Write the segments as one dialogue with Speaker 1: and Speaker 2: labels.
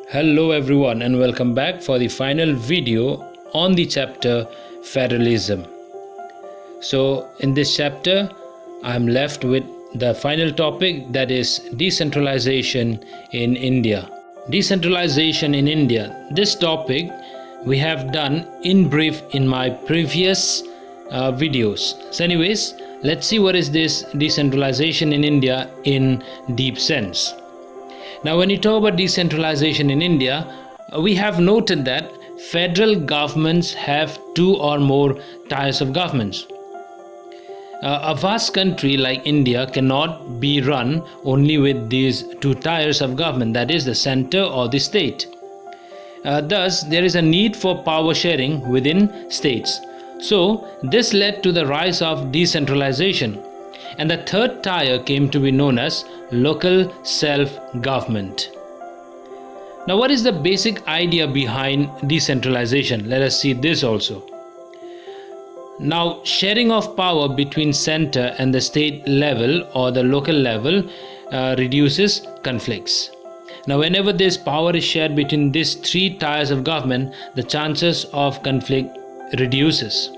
Speaker 1: Hello everyone and welcome back for the final video on the chapter Federalism. So in this chapter I'm left with the final topic, that is decentralization in India. Decentralization in India. This topic we have done in brief in my previous videos. So anyways, let's see what is this decentralization in India in deep sense. Now when you talk about decentralization in India, we have noted that federal governments have two or more tiers of governments. A vast country like India cannot be run only with these two tiers of government, that is the center or the state. Thus, there is a need for power sharing within states. So, this led to the rise of decentralization. And the third tier came to be known as local self-government. Now, what is the basic idea behind decentralization? Let us see this also. Now, sharing of power between center and the state level or the local level reduces conflicts. Now, whenever this power is shared between these three tiers of government, the chances of conflict reduces.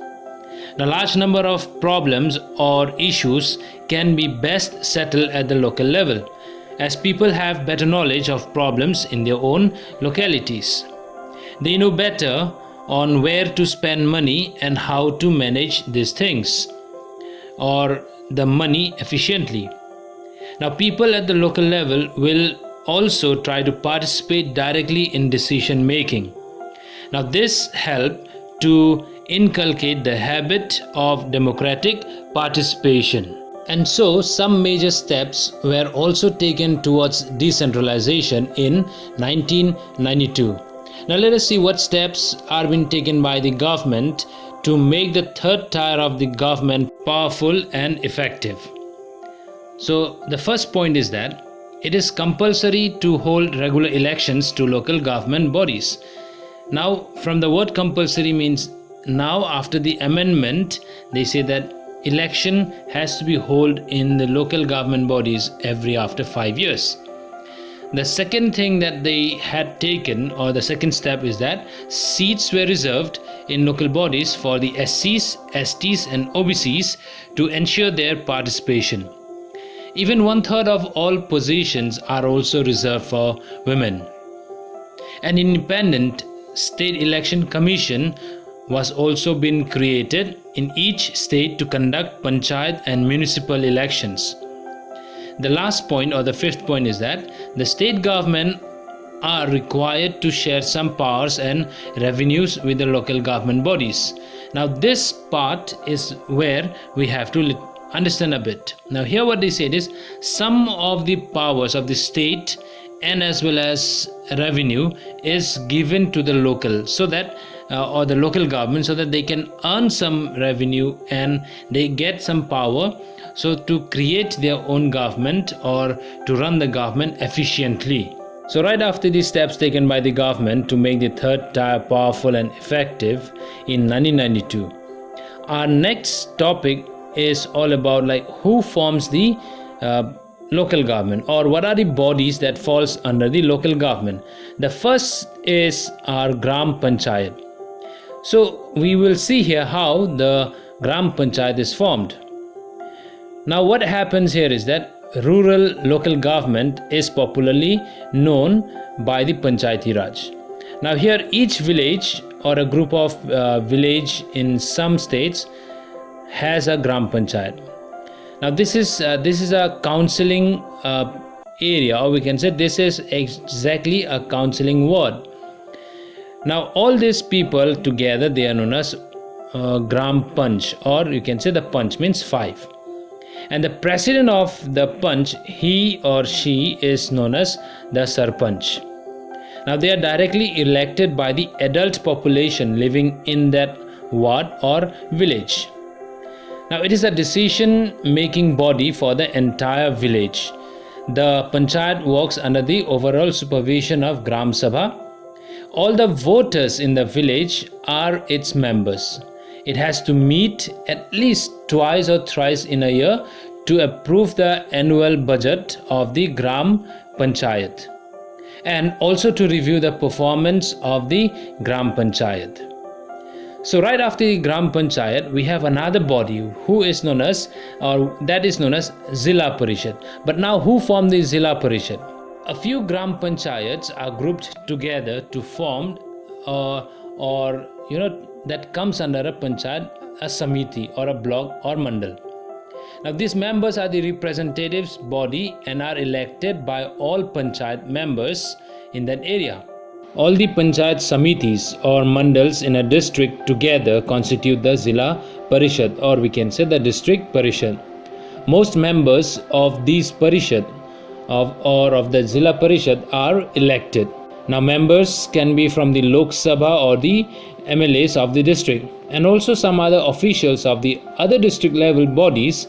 Speaker 1: A large number of problems or issues can be best settled at the local level, as people have better knowledge of problems in their own localities. They know better on where to spend money and how to manage these things or the money efficiently. Now, people at the local level will also try to participate directly in decision making. Now, this helps to inculcate the habit of democratic participation. And so some major steps were also taken towards decentralization in 1992. Now let us see what steps are being taken by the government to make the third tier of the government powerful and effective. So the first point is that it is compulsory to hold regular elections to local government bodies. Now, from the word compulsory means now after the amendment, they say that election has to be held in the local government bodies every after 5 years. The second thing that they had taken, or the second step, is that seats were reserved in local bodies for the SCs, STs and OBCs to ensure their participation. Even 1/3 of all positions are also reserved for women. An independent State Election Commission was also been created in each state to conduct panchayat and municipal elections. The last point, or the fifth point, is that the state government are required to share some powers and revenues with the local government bodies. Now this part is where we have to understand a bit. Now here what they said is some of the powers of the state and as well as revenue is given to the local so that or the local government, so that they can earn some revenue and they get some power so to create their own government or to run the government efficiently. So right after these steps taken by the government to make the third tier powerful and effective in 1992, our next topic is all about who forms the local government, or what are the bodies that falls under the local government. The first is our Gram Panchayat. So we will see here how the Gram Panchayat is formed. Now what happens here is that rural local government is popularly known by the Panchayati Raj. Now here each village or a group of village in some states has a Gram Panchayat. Now this is a counseling area, or we can say this is exactly a counseling ward. Now all these people together, they are known as Gram Panch, or you can say the Panch means 5. And the president of the Panch, he or she is known as the Sarpanch. Now they are directly elected by the adult population living in that ward or village. Now it is a decision-making body for the entire village. The Panchayat works under the overall supervision of Gram Sabha. All the voters in the village are its members. It has to meet at least twice or thrice in a year to approve the annual budget of the Gram Panchayat. and also to review the performance of the Gram Panchayat. So right after the Gram Panchayat, we have another body who is known as, Zilla Parishad. But now who form the Zilla Parishad? A few Gram Panchayats are grouped together to form that comes under a Panchayat, a Samiti or a block or Mandal. Now these members are the representatives body and are elected by all Panchayat members in that area. All the Panchayat Samitis or Mandals in a district together constitute the Zilla Parishad, or we can say the district Parishad. Most members of these Parishad of the Zilla Parishad are elected. Now members can be from the Lok Sabha or the MLAs of the district, and also some other officials of the other district level bodies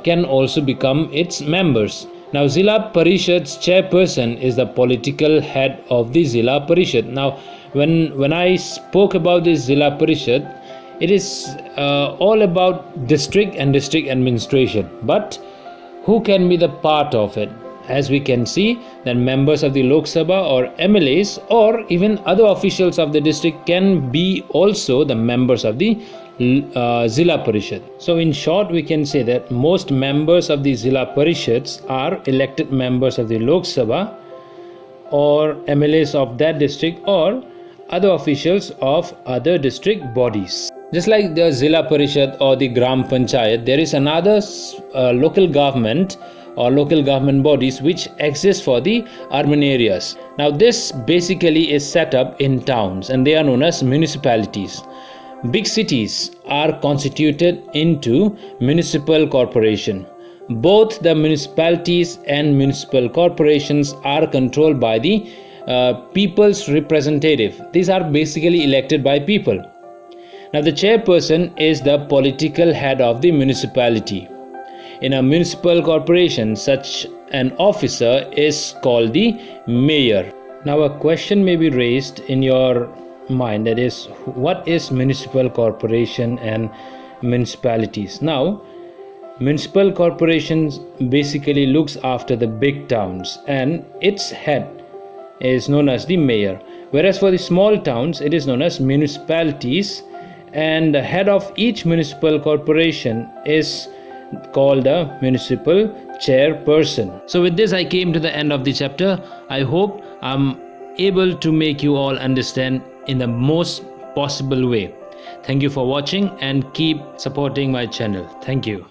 Speaker 1: can also become its members. Now Zilla Parishad's chairperson is the political head of the Zilla Parishad. Now when I spoke about this Zilla Parishad, it is all about district and district administration. But who can be the part of it? As we can see, that members of the Lok Sabha or MLAs or even other officials of the district can be also the members of the Zilla Parishad. So in short, we can say that most members of the Zilla Parishads are elected members of the Lok Sabha or MLAs of that district or other officials of other district bodies. Just like the Zilla Parishad or the Gram Panchayat, there is another local government or local government bodies which exist for the urban areas. Now this basically is set up in towns and they are known as municipalities. Big cities are constituted into municipal corporation. Both the municipalities and municipal corporations are controlled by the people's representative. These are basically elected by people. Now the chairperson is the political head of the municipality. In a municipal corporation, such an officer is called the mayor. Now a question may be raised in your mind, that is, what is municipal corporation and municipalities? Now municipal corporations basically looks after the big towns and its head is known as the mayor, whereas for the small towns it is known as municipalities, and the head of each municipal corporation is called a municipal chairperson. So with this I came to the end of the chapter. I hope I'm able to make you all understand in the most possible way. Thank you for watching and keep supporting my channel. Thank you.